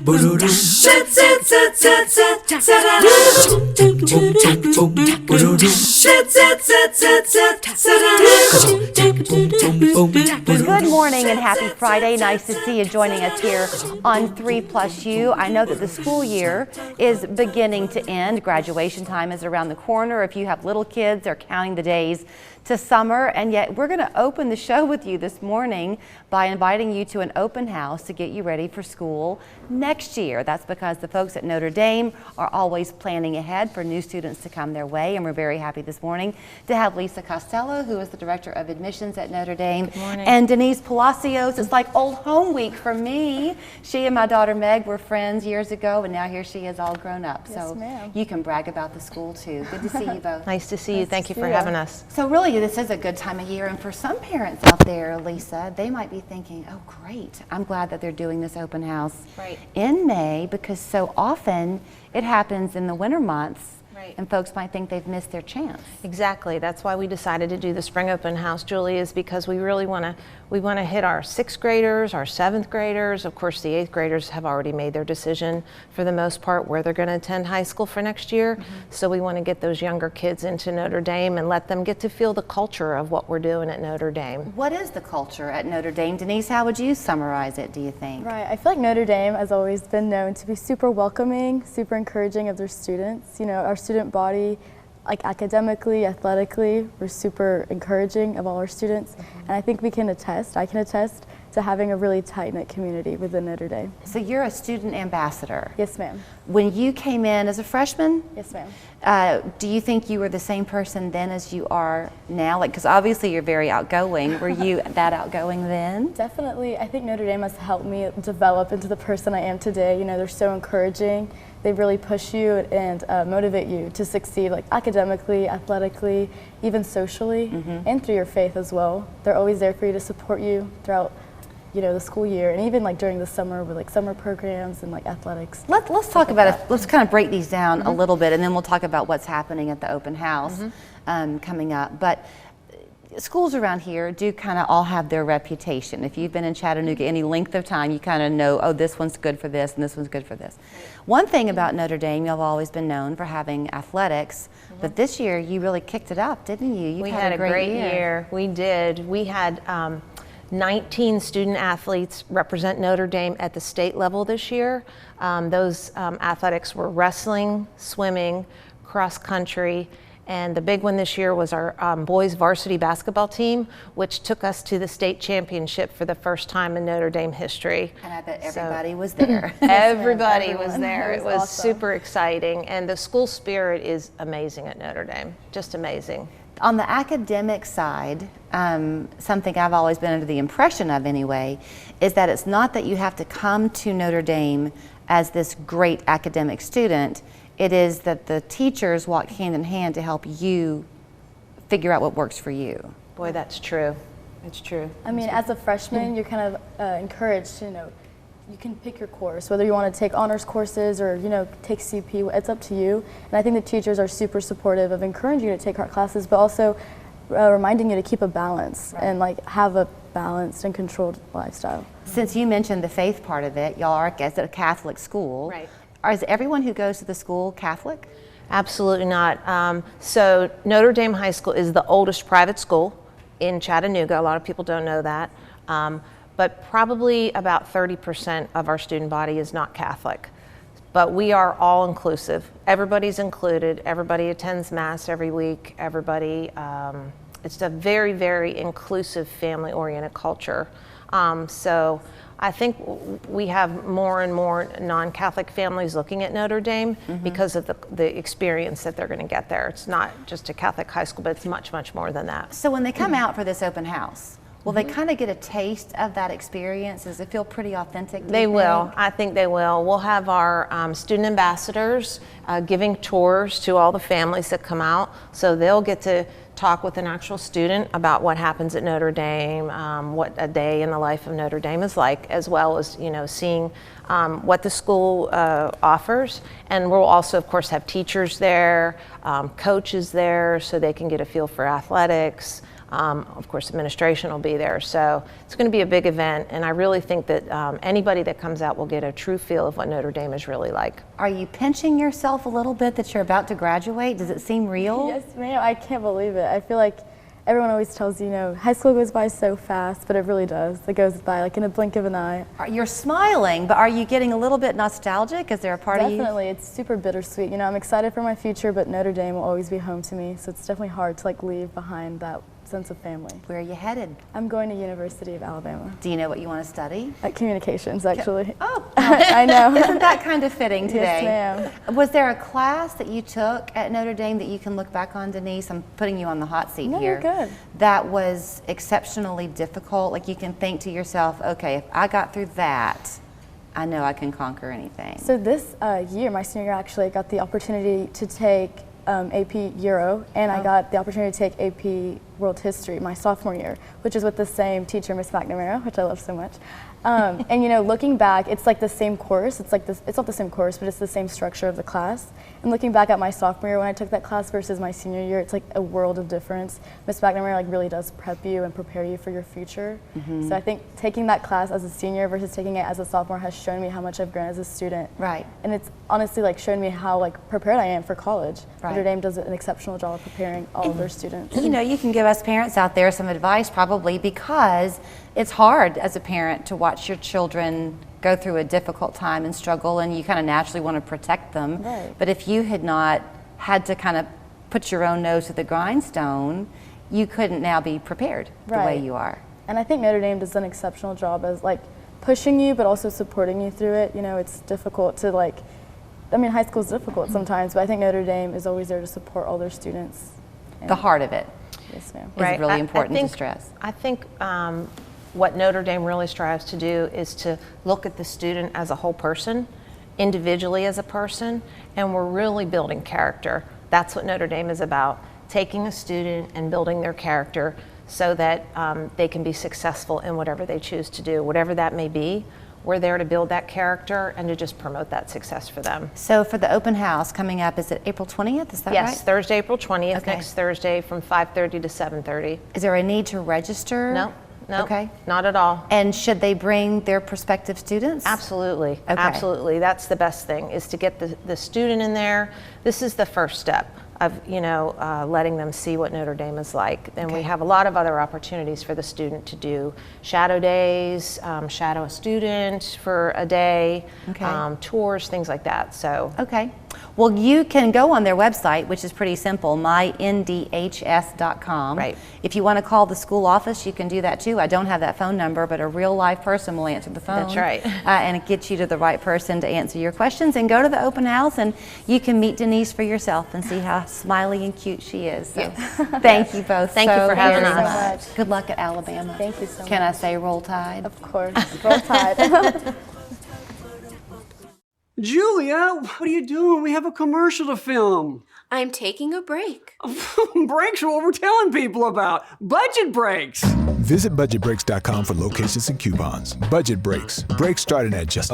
morning and happy Friday. Nice to see you joining us here on 3+U. I know that the school year is beginning to end. Graduation time is around the corner. If you have little kids, they're counting the days to summer, and yet we're going to open the show with you this morning by inviting you to an open house to get you ready for school next year. That's because the folks at Notre Dame are always planning ahead for new students to come their way, and we're very happy this morning to have Lisa Costello, who is the Director of Admissions at Notre Dame, and Denise Palacios. It's like old home week for me. She and my daughter Meg were friends years ago, and now here she is all grown up. Yes, so ma'am. You can brag about the school too. Good to see you both. Nice to see you. Thank you for having us. So really, this is a good time of year, and for some parents out there, Lisa, they might be thinking, oh great, I'm glad that they're doing this open house in May, because so often it happens in the winter months. And folks might think they've missed their chance. Exactly. That's why we decided to do the spring open house, Julie, is because we really want to hit our 6th graders, our 7th graders. Of course, the 8th graders have already made their decision for the most part where they're going to attend high school for next year. So we want to get those younger kids into Notre Dame and let them get to feel the culture of what we're doing at Notre Dame. What is the culture at Notre Dame? Denise, how would you summarize it, do you think? Right. I feel like Notre Dame has always been known to be super welcoming, super encouraging of their students. You know, our student body, like academically, athletically, we're super encouraging of all our students. And I think I can attest to having a really tight-knit community within Notre Dame. So you're a student ambassador. Yes, ma'am. When you came in as a freshman? Yes, ma'am. Do you think you were the same person then as you are now? Like, because obviously you're very outgoing. Were you that outgoing then? Definitely. I think Notre Dame has helped me develop into the person I am today. You know, they're so encouraging. They really push you and motivate you to succeed, like academically, athletically, even socially, and through your faith as well. They're always there for you to support you throughout, you know, the school year, and even like during the summer with like summer programs and like athletics. Let's talk about it. Let's kind of break these down a little bit, and then we'll talk about what's happening at the open house coming up. But schools around here do kind of all have their reputation. If you've been in Chattanooga any length of time, you kind of know, oh, this one's good for this and this one's good for this. One thing about Notre Dame, y'all have always been known for having athletics, but this year you really kicked it up, didn't you? We had a great year. We did. We had 19 student athletes represent Notre Dame at the state level this year. Those athletics were wrestling, swimming, cross country, and the big one this year was our boys varsity basketball team, which took us to the state championship for the first time in Notre Dame history. And I bet everybody was there. Everybody was there. It was awesome. Super exciting, and the school spirit is amazing at Notre Dame, just amazing. On the academic side, something I've always been under the impression of anyway, is that it's not that you have to come to Notre Dame as this great academic student. It is that the teachers walk hand in hand to help you figure out what works for you. Boy, that's true. It's true. I mean, as a freshman, you're kind of encouraged, you know, you can pick your course, whether you want to take honors courses or, you know, take CP, it's up to you. And I think the teachers are super supportive of encouraging you to take art classes, but also reminding you to keep a balance and like have a balanced and controlled lifestyle. Since you mentioned the faith part of it, y'all are at a Catholic school. Right. Is everyone who goes to the school Catholic? Absolutely not. So Notre Dame High School is the oldest private school in Chattanooga. A lot of people don't know that. But probably about 30% of our student body is not Catholic. But we are all inclusive. Everybody's included. Everybody attends Mass every week. Everybody, it's a very, very inclusive family-oriented culture. So I think we have more and more non-Catholic families looking at Notre Dame because of the experience that they're going to get there. It's not just a Catholic high school, but it's much, much more than that. So when they come out for this open house, will they kind of get a taste of that experience? Does it feel pretty authentic? They will. I think they will. We'll have our student ambassadors giving tours to all the families that come out, so they'll get to talk with an actual student about what happens at Notre Dame, what a day in the life of Notre Dame is like, as well as, you know, seeing what the school offers. And we'll also, of course, have teachers there, coaches there, so they can get a feel for athletics. Of course, administration will be there. So it's going to be a big event, and I really think that anybody that comes out will get a true feel of what Notre Dame is really like. Are you pinching yourself a little bit that you're about to graduate? Does it seem real? Yes, ma'am. I can't believe it. I feel like everyone always tells you, high school goes by so fast, but it really does. It goes by like in a blink of an eye. You're smiling, but are you getting a little bit nostalgic? Is there a part of you? Definitely. It's super bittersweet. I'm excited for my future, but Notre Dame will always be home to me, so it's definitely hard to leave behind that sense of family. Where are you headed? I'm going to University of Alabama. Do you know what you want to study? Communications, actually. Oh, I know. Isn't that kind of fitting today? Yes, ma'am. Was there a class that you took at Notre Dame that you can look back on, Denise? I'm putting you on the hot seat No, here. you're good. That was exceptionally difficult. Like you can think to yourself, okay, if I got through that, I know I can conquer anything. So this year, my senior year, actually, I got the opportunity to take AP Euro, and I got the opportunity to take AP World History my sophomore year, which is with the same teacher, Miss McNamara, which I love so much. And looking back, it's like the same course. It's not the same course, but it's the same structure of the class. And looking back at my sophomore year when I took that class versus my senior year, it's like a world of difference. Miss McNamara really does prep you and prepare you for your future. So I think taking that class as a senior versus taking it as a sophomore has shown me how much I've grown as a student. Right. And it's honestly shown me how prepared I am for college. Right. Notre Dame does an exceptional job of preparing all of their students. You can give us parents out there some advice probably, because it's hard as a parent to watch your children go through a difficult time and struggle, and you kind of naturally want to protect them. Right. But if you had not had to kind of put your own nose to the grindstone, you couldn't now be prepared the way you are. And I think Notre Dame does an exceptional job as pushing you, but also supporting you through it. It's difficult to high school is difficult sometimes, but I think Notre Dame is always there to support all their students. The heart of it. Yes, ma'am. Is really important to stress. I think what Notre Dame really strives to do is to look at the student as a whole person, individually as a person, and we're really building character. That's what Notre Dame is about, taking a student and building their character so that they can be successful in whatever they choose to do, whatever that may be. We're there to build that character and to just promote that success for them. So for the open house coming up, is it April 20th? Is that right? Yes, Thursday, April 20th, Okay. next Thursday from 5:30 to 7:30. Is there a need to register? No, Okay. not at all. And should they bring their prospective students? Absolutely, Okay. absolutely. That's the best thing, is to get the student in there. This is the first step of letting them see what Notre Dame is like. And we have a lot of other opportunities for the student to do shadow days, shadow a student for a day, tours, things like that. So. Okay. Well, you can go on their website, which is pretty simple, myndhs.com. Right. If you want to call the school office, you can do that too. I don't have that phone number, but a real live person will answer the phone. That's right. And it gets you to the right person to answer your questions. And go to the open house, and you can meet Denise for yourself and see how smiley and cute she is. So thank you both. Thank you for having very us. much. Good luck at Alabama. Thank you so much. Can I say roll tide? Of course. Roll Tide. Julia, what are you doing? We have a commercial to film. I'm taking a break. Breaks are what we're telling people about. Budget breaks. Visit budgetbreaks.com for locations and coupons. Budget Breaks. Breaks starting at just